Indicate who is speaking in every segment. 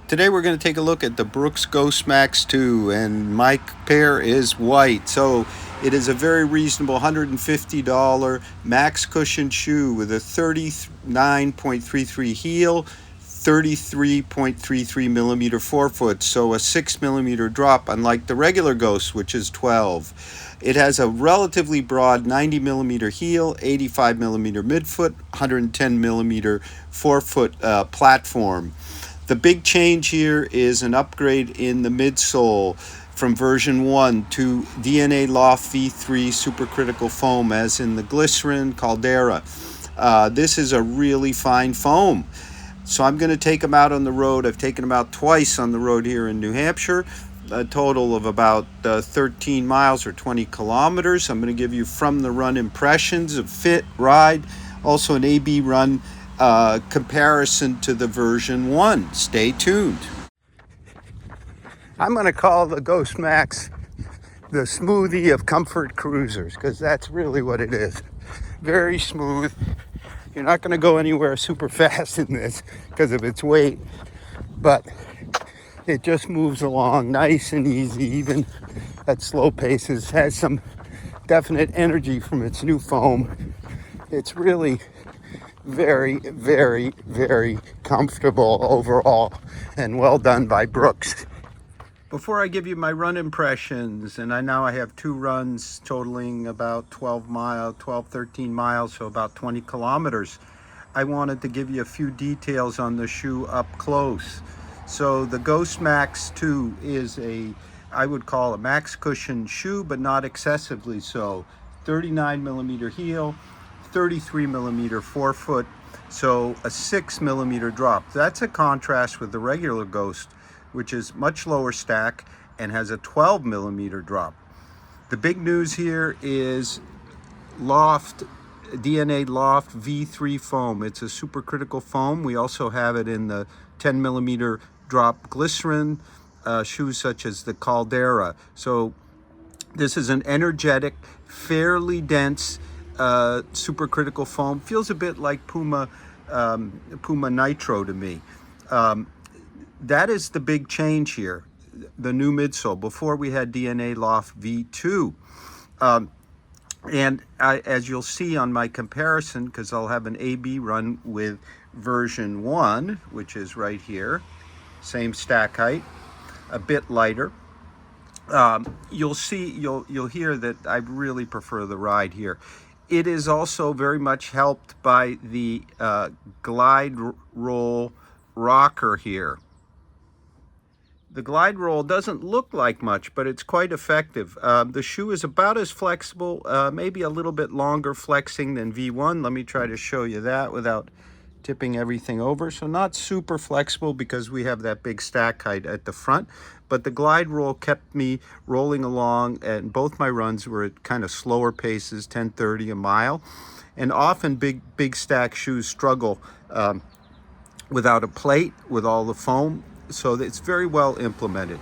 Speaker 1: Today we're going to take a look at the Brooks Ghost Max 2, and my pair is white. So it is a very reasonable $150 max cushion shoe with a 39.33 heel, 33.33 millimeter forefoot, so a 6 millimeter drop, unlike the regular Ghost, which is 12. It has a relatively broad 90 millimeter heel, 85 millimeter midfoot, 110 millimeter forefoot platform. The big change here is an upgrade in the midsole from version 1 to DNA Loft V3 supercritical foam, as in the glycerin Caldera. This is a really fine foam. So I'm going to take them out on the road. I've taken them out twice on the road here in New Hampshire, a total of about 13 miles or 20 kilometers. I'm going to give you from the run impressions of fit, ride, also an A/B run comparison to the version 1. Stay tuned. I'm going to call the Ghost Max the smoothie of comfort cruisers, because that's really what it is. Very smooth. You're not going to go anywhere super fast in this because of its weight, but it just moves along nice and easy, even at slow paces. Has some definite energy from its new foam. It's really very, very, very comfortable overall, and well done by Brooks. Before I give you my run impressions, and I have two runs totaling about 13 miles, so about 20 kilometers, I wanted to give you a few details on the shoe up close. So the Ghost Max 2 is I would call a max cushion shoe, but not excessively so. 39 millimeter heel, 33 millimeter forefoot, so a 6 millimeter drop. That's a contrast with the regular Ghost, which is much lower stack and has a 12 millimeter drop. The big news here is DNA Loft V3 foam. It's a supercritical foam. We also have it in the 10 millimeter drop glycerin shoes such as the Caldera. So this is an energetic, fairly dense supercritical foam. Feels a bit like Puma Nitro to me. That is the big change here, the new midsole. Before we had DNA Loft V2. As you'll see on my comparison, because I'll have an A/B run with version 1, which is right here, same stack height, a bit lighter. You'll hear that I really prefer the ride here. It is also very much helped by the glide roll rocker here. The glide roll doesn't look like much, but it's quite effective. The shoe is about as flexible, maybe a little bit longer flexing than V1. Let me try to show you that without tipping everything over. So not super flexible because we have that big stack height at the front, but the glide roll kept me rolling along, and both my runs were at kind of slower paces, 10:30 a mile. And often big stack shoes struggle without a plate, with all the foam. So it's very well implemented.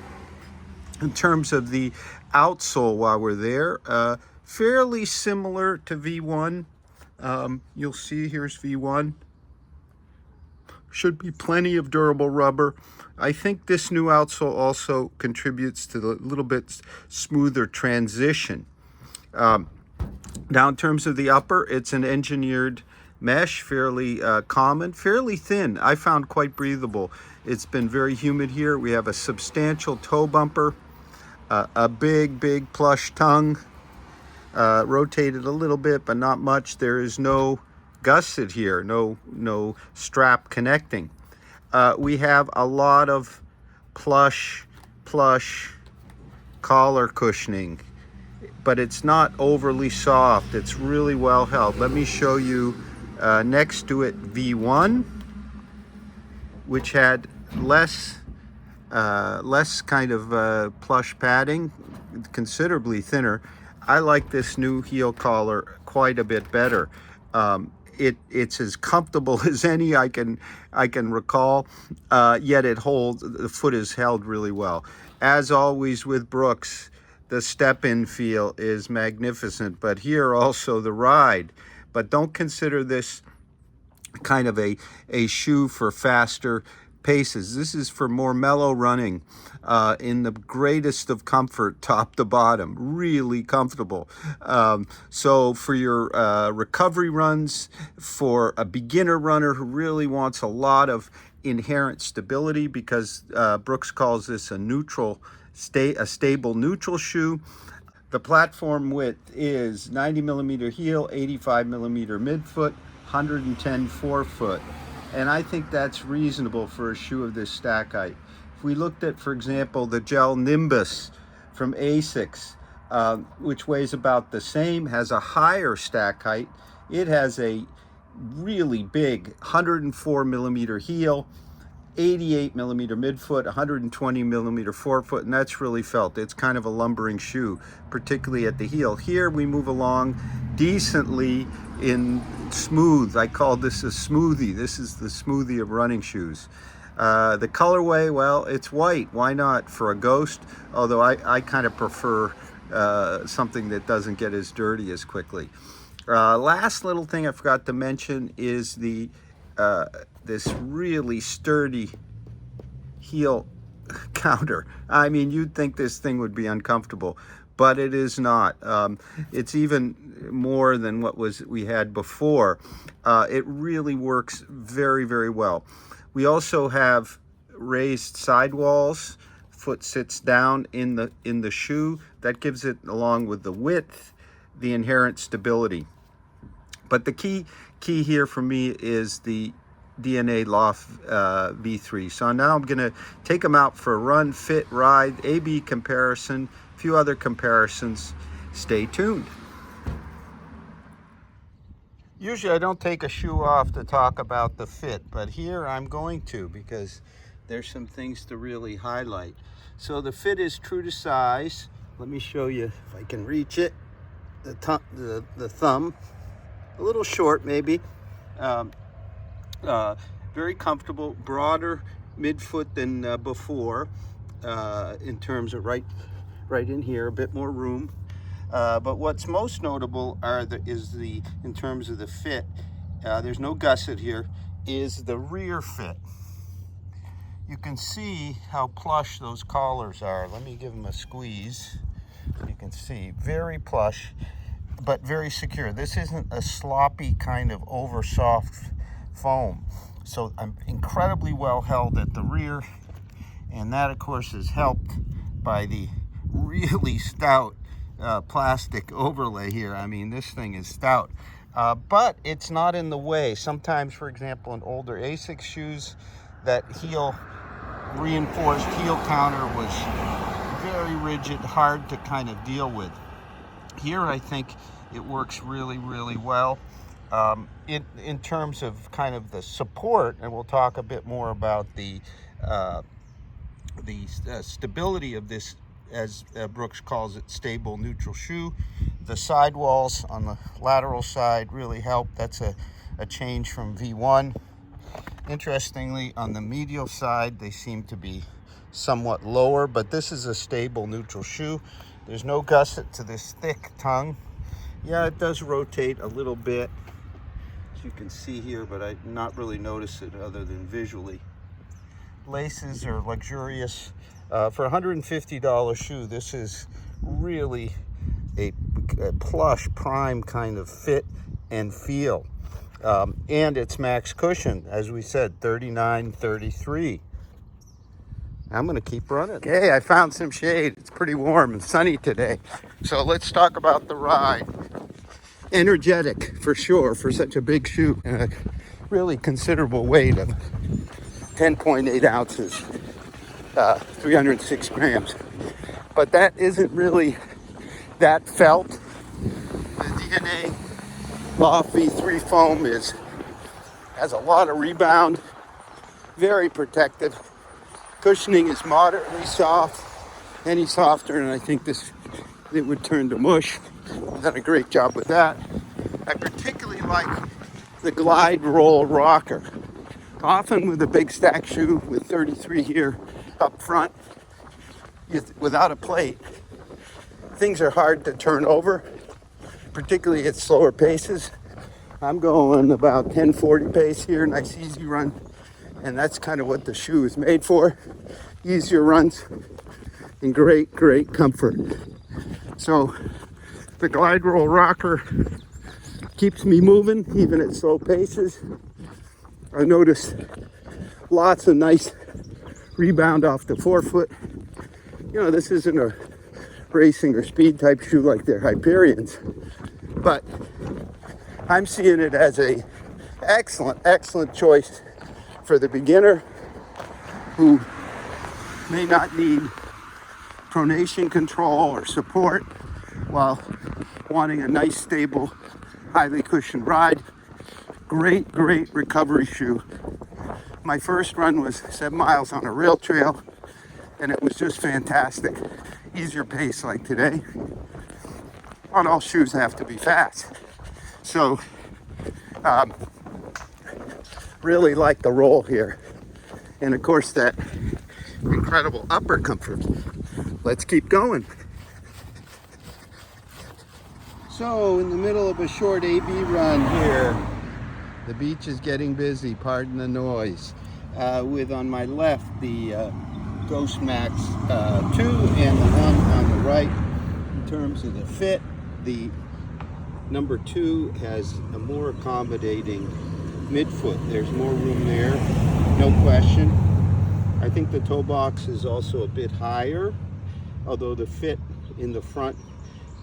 Speaker 1: In terms of the outsole, while we're there, fairly similar to V1. You'll see here's V1. Should be plenty of durable rubber. I think this new outsole also contributes to the little bit smoother transition. Now, in terms of the upper, it's an engineered mesh, fairly common, fairly thin. I found quite breathable. It's been very humid here. We have a substantial toe bumper, a big plush tongue, rotated a little bit, but not much. There is no gusset here, no strap connecting. We have a lot of plush collar cushioning, but it's not overly soft. It's really well held. Let me show you next to it V1, which had less kind of plush padding, considerably thinner. I like this new heel collar quite a bit better. It's as comfortable as any I can recall, yet it holds, the foot is held really well. As always with Brooks, the step-in feel is magnificent, but here also the ride. But don't consider this kind of a shoe for faster paces. This is for more mellow running in the greatest of comfort, top to bottom, really comfortable. So for your recovery runs, for a beginner runner who really wants a lot of inherent stability, because Brooks calls this a stable neutral shoe. The platform width is 90 millimeter heel, 85 millimeter midfoot, 110 forefoot. And I think that's reasonable for a shoe of this stack height. If we looked at, for example, the Gel Nimbus from Asics, which weighs about the same, has a higher stack height. It has a really big 104 millimeter heel, 88 millimeter midfoot, 120 millimeter forefoot, and that's really felt. It's kind of a lumbering shoe, particularly at the heel. Here we move along decently in smooth. I call this a smoothie. This is the smoothie of running shoes. The colorway, well, it's white. Why not for a Ghost? Although I kind of prefer something that doesn't get as dirty as quickly. Last little thing I forgot to mention is the this really sturdy heel counter. I mean, you'd think this thing would be uncomfortable, but it is not. It's even more than what we had before. It really works very, very well. We also have raised sidewalls. Foot sits down in the shoe. That gives it, along with the width, the inherent stability. But the key here for me is the DNA Loft V3. So now I'm going to take them out for a run, fit, ride, A/B comparison, a few other comparisons. Stay tuned. Usually I don't take a shoe off to talk about the fit, but here I'm going to, because there's some things to really highlight. So the fit is true to size. Let me show you if I can reach it. The thumb, a little short maybe. Very comfortable, broader midfoot than before, in terms of right in here, a bit more room. But what's most notable in terms of the fit, there's no gusset here, is the rear fit. You can see how plush those collars are. Let me give them a squeeze. You can see, very plush, but very secure. This isn't a sloppy kind of over soft foam. So I'm incredibly well held at the rear, and that of course is helped by the really stout plastic overlay here. I mean, this thing is stout, but it's not in the way. Sometimes, for example, in older Asics shoes, that reinforced heel counter was very rigid, hard to kind of deal with. Here I think it works really, really well. In terms of kind of the support, and we'll talk a bit more about the stability of this, as Brooks calls it, stable neutral shoe. The sidewalls on the lateral side really help. That's a change from V1. Interestingly, on the medial side, they seem to be somewhat lower, but this is a stable neutral shoe. There's no gusset to this thick tongue. Yeah, it does rotate a little bit, as you can see here, but I not really notice it other than visually. Laces are luxurious. For a $150 shoe, this is really a plush prime kind of fit and feel. And it's max cushion, as we said, 39.33. I'm gonna keep running. Okay, I found some shade. It's pretty warm and sunny today. So let's talk about the ride. Energetic, for sure, for such a big shoe, and a really considerable weight of 10.8 ounces, 306 grams. But that isn't really that felt. The DNA Loft V3 foam has a lot of rebound, very protective. Cushioning is moderately soft, any softer, and I think it would turn to mush. I've done a great job with that. I particularly like the glide roll rocker. Often with a big stack shoe with 33 here up front, without a plate, things are hard to turn over, particularly at slower paces. I'm going about 10:40 pace here, nice easy run. And that's kind of what the shoe is made for. Easier runs and great comfort. So the glide roll rocker keeps me moving even at slow paces. I noticed lots of nice rebound off the forefoot. You know, this isn't a racing or speed type shoe like their Hyperions, but I'm seeing it as a excellent choice for the beginner who may not need pronation control or support while wanting a nice, stable, highly cushioned ride. Great recovery shoe. My first run was 7 miles on a rail trail, and it was just fantastic. Easier pace like today. Not all shoes have to be fast. So, really like the roll here. And of course that incredible upper comfort. Let's keep going. So in the middle of a short AB run here, the beach is getting busy, pardon the noise. With on my left the Ghost Max 2 and the one on the right. In terms of the fit, the number 2 has a more accommodating midfoot. There's more room there, no question. I think the toe box is also a bit higher, although the fit in the front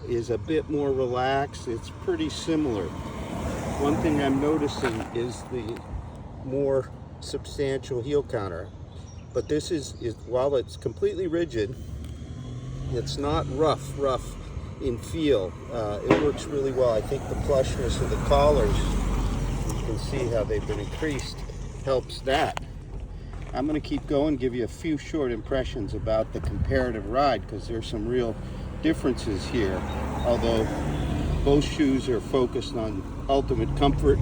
Speaker 1: is a bit more relaxed. It's pretty similar. One thing I'm noticing is the more substantial heel counter, but this is while it's completely rigid, it's not rough in feel. It works really well. I think the plushness of the collars, you can see how they've been increased, helps that. I'm going to keep going, give you a few short impressions about the comparative ride, because there's some real differences here. Although both shoes are focused on ultimate comfort,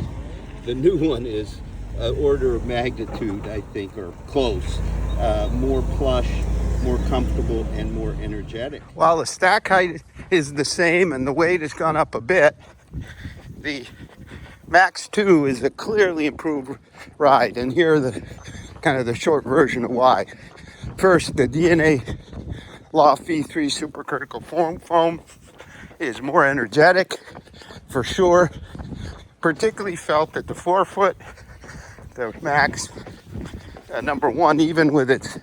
Speaker 1: the new one is an order of magnitude, I think, or close. More plush, more comfortable, and more energetic. While the stack height is the same and the weight has gone up a bit, the Max 2 is a clearly improved ride, and here are the kind of the short version of why. First, the DNA Loft V3 supercritical foam is more energetic for sure. Particularly felt at the forefoot. The Max number 1, even with its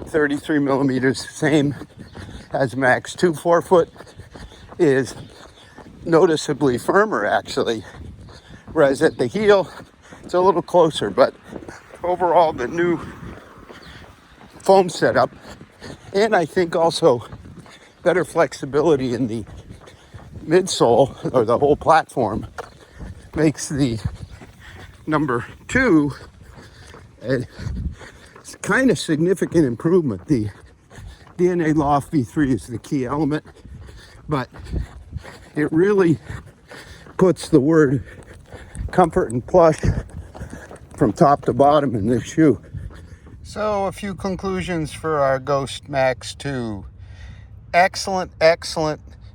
Speaker 1: 33 millimeters, same as Max 2 forefoot, is noticeably firmer actually. Whereas at the heel, it's a little closer, but overall the new foam setup, and I think also better flexibility in the midsole or the whole platform, makes the number 2 a kind of significant improvement. The DNA Loft V3 is the key element, but it really puts the word comfort and plush from top to bottom in this shoe. So a few conclusions for our Ghost Max 2. Excellent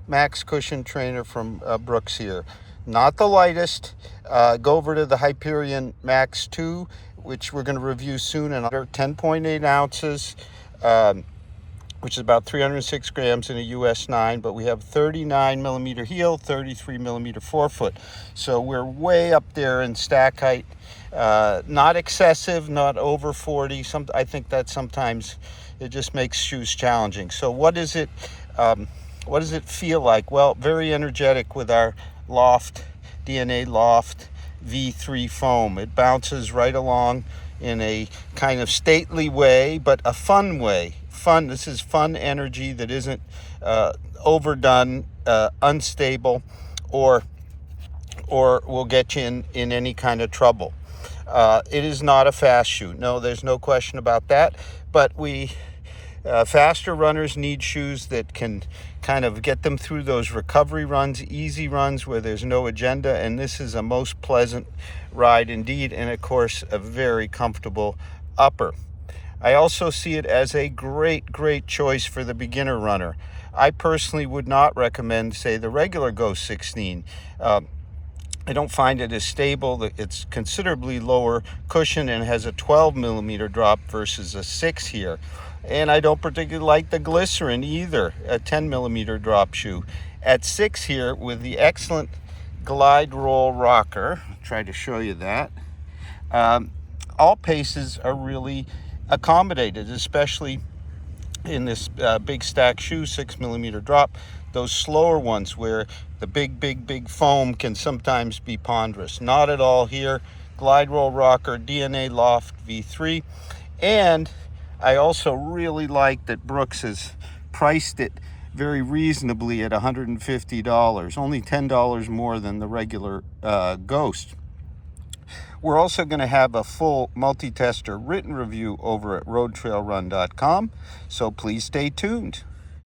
Speaker 1: max cushion trainer from Brooks here. Not the lightest. Go over to the Hyperion Max 2, which we're going to review soon, and under 10.8 ounces, which is about 306 grams in a US 9, but we have 39 millimeter heel, 33 millimeter forefoot. So we're way up there in stack height. Not excessive, not over 40. I think that sometimes it just makes shoes challenging. So what does it feel like? Well, very energetic with our Loft, DNA Loft V3 foam. It bounces right along in a kind of stately way, but a fun way. This is fun energy that isn't overdone, unstable, or will get you in any kind of trouble. It is not a fast shoe. No, there's no question about that. But faster runners need shoes that can kind of get them through those recovery runs, easy runs where there's no agenda. And this is a most pleasant ride indeed. And of course, a very comfortable upper. I also see it as a great choice for the beginner runner. I personally would not recommend, say, the regular Ghost 16. I don't find it as stable. It's considerably lower cushion and has a 12 millimeter drop versus a 6 here. And I don't particularly like the glycerin either, a 10 millimeter drop shoe. At 6 here with the excellent glide roll rocker, I'll try to show you that. All paces are really accommodated, especially in this big stack shoe, 6 millimeter drop. Those slower ones where the big foam can sometimes be ponderous. Not at all here. Glide roll rocker, DNA Loft V3. And I also really like that Brooks has priced it very reasonably at $150, only $10 more than the regular Ghost. We're also going to have a full multi-tester written review over at RoadTrailRun.com, so please stay tuned.